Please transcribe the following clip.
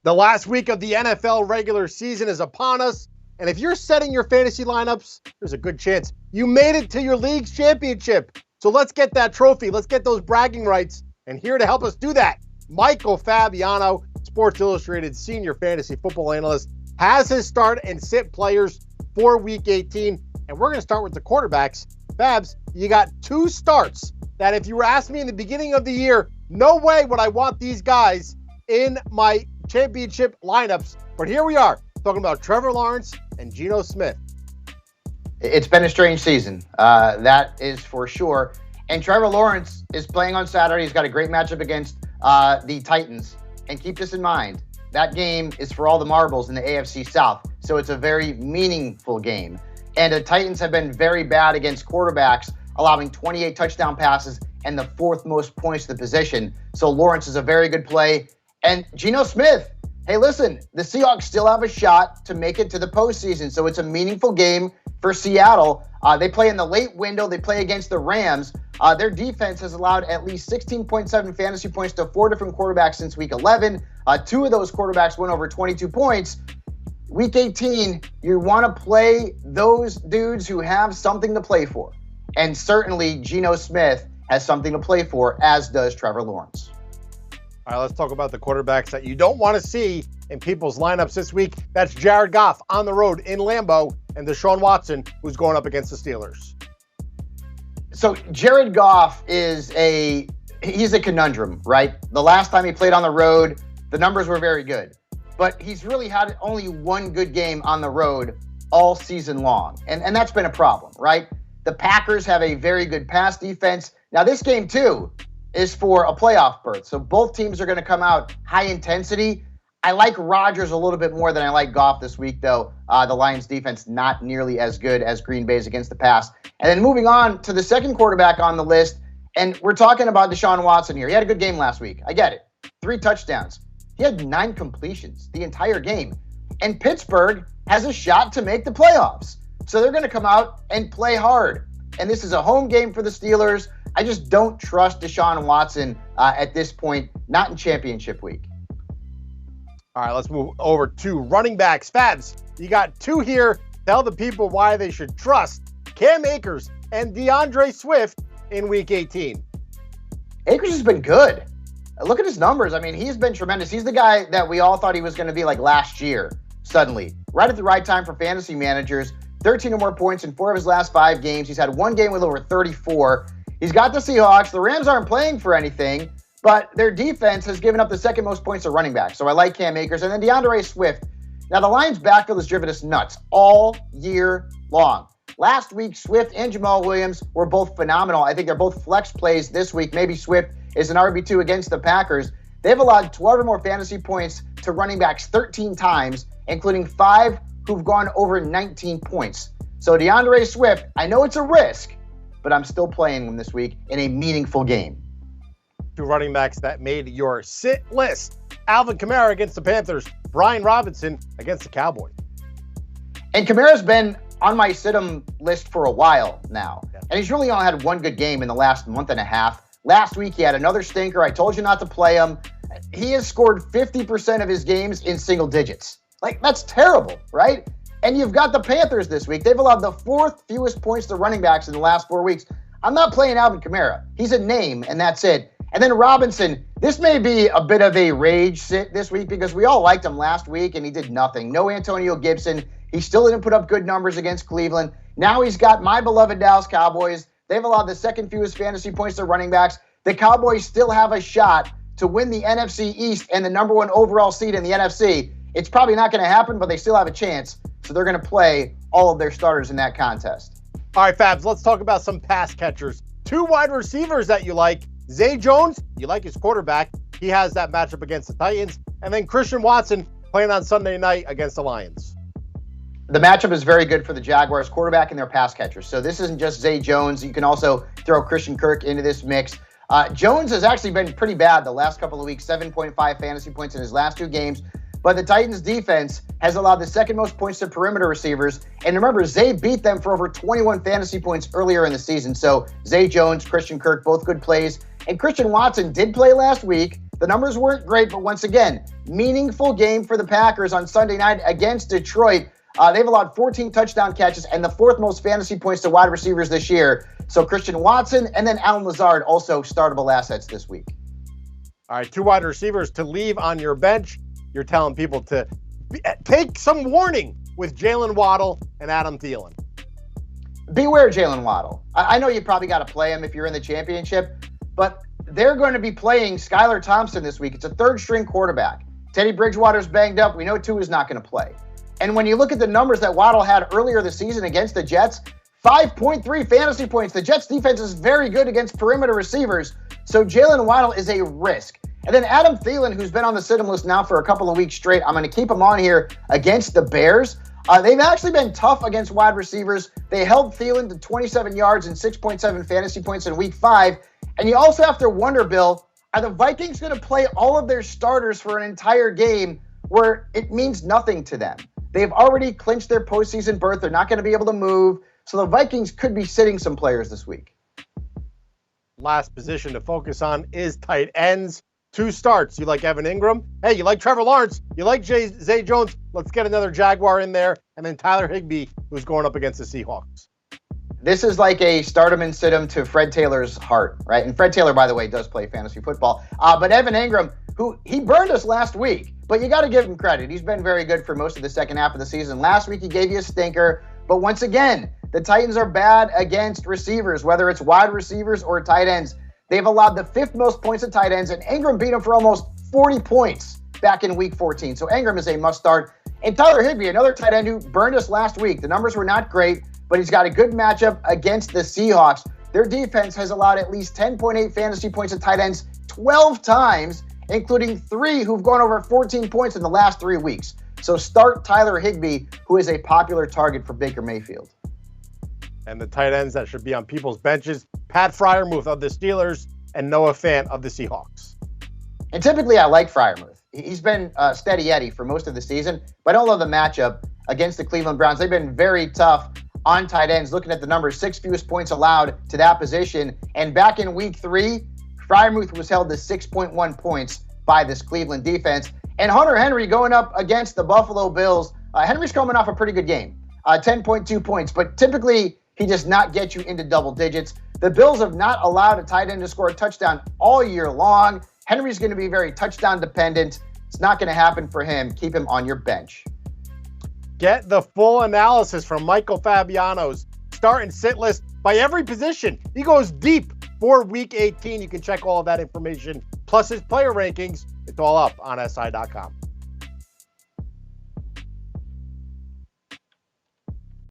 The last week of the NFL regular season is upon us, and if you're setting your fantasy lineups, there's a good chance you made it to your league's championship. So let's get that trophy. Let's get those bragging rights. And here to help us do that, Michael Fabiano, Sports Illustrated senior fantasy football analyst, has his start and sit players for Week 18. And we're going to start with the quarterbacks. Fabs, you got two starts that if you were asking me in the beginning of the year, no way would I want these guys in my championship lineups. But here we are, talking about Trevor Lawrence and Geno Smith. It's been a strange season, that is for sure. And Trevor Lawrence is playing on Saturday. He's got a great matchup against the Titans. And keep this in mind, that game is for all the marbles in the AFC South. So it's a very meaningful game. And the Titans have been very bad against quarterbacks, allowing 28 touchdown passes and the fourth most points to the position. So Lawrence is a very good play. And Geno Smith, hey, listen, the Seahawks still have a shot to make it to the postseason. So it's a meaningful game for Seattle. They play in the late window. They play against the Rams. Their defense has allowed at least 16.7 fantasy points to four different quarterbacks since Week 11. Two of those quarterbacks went over 22 points. Week 18, you want to play those dudes who have something to play for. And certainly Geno Smith has something to play for, as does Trevor Lawrence. All right, let's talk about the quarterbacks that you don't want to see in people's lineups this week. That's Jared Goff on the road in Lambeau and Deshaun Watson, who's going up against the Steelers. So Jared Goff he's a conundrum, right? The last time he played on the road, the numbers were very good. But he's really had only one good game on the road all season long. And that's been a problem, right? The Packers have a very good pass defense. Now this game, too, is for a playoff berth. So both teams are going to come out high intensity. I like Rodgers a little bit more than I like Goff this week, though. The Lions defense not nearly as good as Green Bay's against the pass. And then moving on to the second quarterback on the list, and we're talking about Deshaun Watson here. He had a good game last week. I get it. 3 touchdowns. He had 9 completions the entire game. And Pittsburgh has a shot to make the playoffs. So they're going to come out and play hard. And this is a home game for the Steelers. I just don't trust Deshaun Watson at this point, not in championship week. All right, let's move over to running backs. Fabs, you got 2 here. Tell the people why they should trust Cam Akers and DeAndre Swift in Week 18. Akers has been good. Look at his numbers. I mean, he's been tremendous. He's the guy that we all thought he was going to be like last year, suddenly. Right at the right time for fantasy managers. 13 or more points in 4 of his last 5 games. He's had 1 game with over 34. He's got the Seahawks. The Rams aren't playing for anything, but their defense has given up the second most points to running back. So I like Cam Akers. And then DeAndre Swift. Now, the Lions' backfield has driven us nuts all year long. Last week, Swift and Jamal Williams were both phenomenal. I think they're both flex plays this week. Maybe Swift is an RB2 against the Packers. They've allowed 12 or more fantasy points to running backs 13 times, including 5 who've gone over 19 points. So DeAndre Swift, I know it's a risk, but I'm still playing him this week in a meaningful game. 2 running backs that made your sit list. Alvin Kamara against the Panthers. Brian Robinson against the Cowboys. And Kamara's been on my sit-em list for a while now. Yeah. And he's really only had 1 good game in the last month and a half. Last week, he had another stinker. I told you not to play him. He has scored 50% of his games in single digits. Like, that's terrible, right? And you've got the Panthers this week. They've allowed the 4th fewest points to running backs in the last 4 weeks. I'm not playing Alvin Kamara. He's a name, and that's it. And then Robinson, this may be a bit of a rage sit this week because we all liked him last week, and he did nothing. No Antonio Gibson. He still didn't put up good numbers against Cleveland. Now he's got my beloved Dallas Cowboys. They've allowed the 2nd fewest fantasy points to running backs. The Cowboys still have a shot to win the NFC East and the number 1 overall seed in the NFC. It's probably not going to happen, but they still have a chance. So they're going to play all of their starters in that contest. All right, Fabs, let's talk about some pass catchers. 2 wide receivers that you like. Zay Jones, you like his quarterback. He has that matchup against the Titans. And then Christian Watson playing on Sunday night against the Lions. The matchup is very good for the Jaguars quarterback and their pass catchers. So this isn't just Zay Jones. You can also throw Christian Kirk into this mix. Jones has actually been pretty bad the last couple of weeks, 7.5 fantasy points in his last 2 games. But the Titans defense has allowed the 2nd most points to perimeter receivers. And remember, Zay beat them for over 21 fantasy points earlier in the season. So Zay Jones, Christian Kirk, both good plays. And Christian Watson did play last week. The numbers weren't great, but once again, meaningful game for the Packers on Sunday night against Detroit. They've allowed 14 touchdown catches and the fourth most fantasy points to wide receivers this year. So Christian Watson and then Allen Lazard, also startable assets this week. All right, 2 wide receivers to leave on your bench. You're telling people to take some warning with Jalen Waddle and Adam Thielen. Beware Jalen Waddle. I know you probably got to play him if you're in the championship, but they're going to be playing Skylar Thompson this week. It's a third-string quarterback. Teddy Bridgewater's banged up. We know Tua's not going to play. And when you look at the numbers that Waddle had earlier this season against the Jets, 5.3 fantasy points. The Jets' defense is very good against perimeter receivers, so Jalen Waddle is a risk. And then Adam Thielen, who's been on the sit-em list now for a couple of weeks straight, I'm going to keep him on here against the Bears. They've actually been tough against wide receivers. They held Thielen to 27 yards and 6.7 fantasy points in week 5. And you also have to wonder, Bill, are the Vikings going to play all of their starters for an entire game where it means nothing to them? They've already clinched their postseason berth. They're not going to be able to move. So the Vikings could be sitting some players this week. Last position to focus on is tight ends. 2 starts. You like Evan Ingram? Hey, you like Trevor Lawrence? You like Zay Jones? Let's get another Jaguar in there. And then Tyler Higbee, who's going up against the Seahawks. This is like a start 'em and sit 'em to Fred Taylor's heart, right? And Fred Taylor, by the way, does play fantasy football. But Evan Ingram, who he burned us last week, but you got to give him credit. He's been very good for most of the second half of the season. Last week, he gave you a stinker. But once again, the Titans are bad against receivers, whether it's wide receivers or tight ends. They've allowed the 5th most points to tight ends, and Ingram beat him for almost 40 points back in week 14. So Ingram is a must start. And Tyler Higbee, another tight end who burned us last week. The numbers were not great, but he's got a good matchup against the Seahawks. Their defense has allowed at least 10.8 fantasy points to tight ends 12 times, including 3 who've gone over 14 points in the last 3 weeks. So start Tyler Higbee, who is a popular target for Baker Mayfield. And the tight ends that should be on people's benches, Pat Freiermuth of the Steelers and Noah Fant of the Seahawks. And typically I like Freiermuth. He's been steady Eddie for most of the season, but I don't love the matchup against the Cleveland Browns. They've been very tough on tight ends. Looking at the numbers, 6 fewest points allowed to that position. And back in week 3, Freiermuth was held to 6.1 points by this Cleveland defense. And Hunter Henry going up against the Buffalo Bills. Henry's coming off a pretty good game, 10.2 points, but typically he does not get you into double digits. The Bills have not allowed a tight end to score a touchdown all year long. Henry's going to be very touchdown dependent. It's not going to happen for him. Keep him on your bench. Get the full analysis from Michael Fabiano's start and sit list by every position. He goes deep for week 18. You can check all of that information, plus his player rankings. It's all up on SI.com.